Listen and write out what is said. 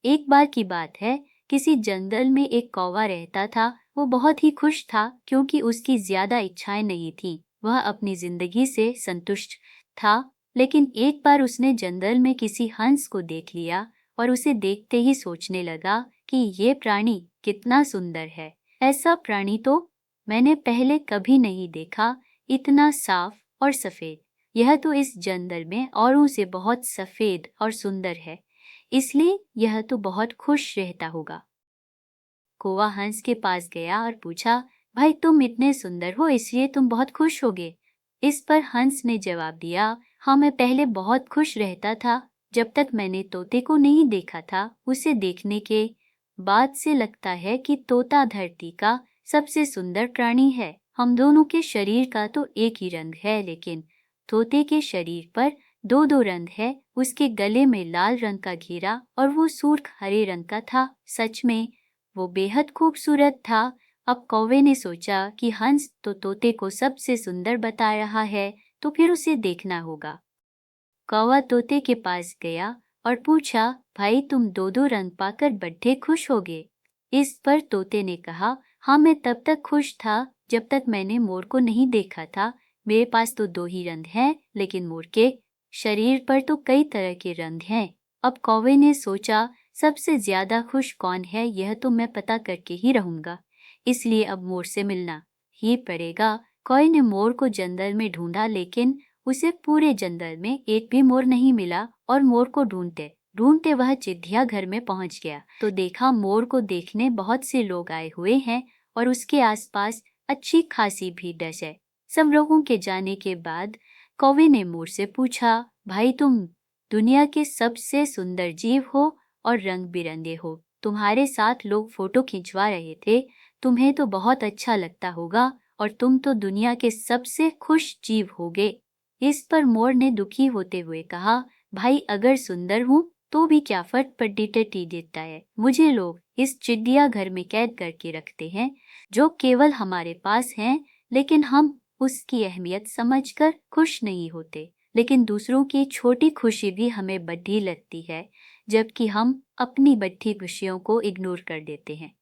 एक बार की बात है, किसी जंगल में एक कौवा रहता था। वो बहुत ही खुश था क्योंकि उसकी ज्यादा इच्छाएं नहीं थी। वह अपनी जिंदगी से संतुष्ट था। लेकिन एक बार उसने जंगल में किसी हंस को देख लिया और उसे देखते ही सोचने लगा कि ये प्राणी कितना सुंदर है। ऐसा प्राणी तो मैंने पहले कभी नहीं देखा, इतना साफ और सफेद। यह तो इस जंगल में औरों से बहुत सफेद और सुंदर है, इसलिए यह तो बहुत खुश रहता होगा। कौवा हंस के पास गया और पूछा, भाई तुम इतने सुंदर हो इसलिए तुम बहुत खुश होगे। इस पर हंस ने जवाब दिया, हाँ मैं पहले बहुत खुश रहता था जब तक मैंने तोते को नहीं देखा था। उसे देखने के बाद से लगता है कि तोता धरती का सबसे सुंदर प्राणी है। हम दोनों के शरीर का तो एक ही रंग है, लेकिन तोते के शरीर पर दो दो रंग है। उसके गले में लाल रंग का घेरा और वो सुर्ख हरे रंग का था। सच में वो बेहद खूबसूरत था। अब कौवे ने सोचा कि हंस तो तोते को सबसे सुंदर बता रहा है, तो फिर उसे देखना होगा। कौवा तोते के पास गया और पूछा, भाई तुम दो दो रंग पाकर बड़े खुश होगे। इस पर तोते ने कहा, हाँ मैं तब तक खुश था जब तक मैंने मोर को नहीं देखा था। मेरे पास तो दो ही रंग हैं, लेकिन मोर के शरीर पर तो कई तरह के रंग हैं। अब कौवे ने सोचा, सबसे ज्यादा खुश कौन है यह तो मैं पता करके ही रहूंगा, इसलिए अब मोर से मिलना ही पड़ेगा। कौवे ने मोर को जंगल में ढूंढा, लेकिन उसे पूरे जंगल में एक भी मोर नहीं मिला। और मोर को ढूंढते ढूंढते वह चिड़ियाघर में पहुंच गया तो देखा मोर को देखने बहुत से लोग आए हुए हैं और उसके आसपास अच्छी खासी भीड़ है। सब लोगों के जाने के बाद कौवे ने मोर से पूछा, भाई तुम दुनिया के सबसे सुंदर जीव हो और रंग बिरंगे हो। तुम्हारे साथ लोग फोटो खिंचवा रहे थे, तुम्हें तो बहुत अच्छा लगता होगा और तुम तो दुनिया के सबसे खुश जीव होगे। इस पर मोर ने दुखी होते हुए कहा, भाई अगर सुंदर हूँ तो भी क्या फर्क पड़ती देता है। मुझे लोग इस चिड़ियाघर में कैद करके रखते हैं जो केवल हमारे पास हैं, लेकिन हम उसकी अहमियत समझकर खुश नहीं होते। लेकिन दूसरों की छोटी खुशी भी हमें बड़ी लगती है, जबकि हम अपनी बड़ी खुशियों को इग्नोर कर देते हैं।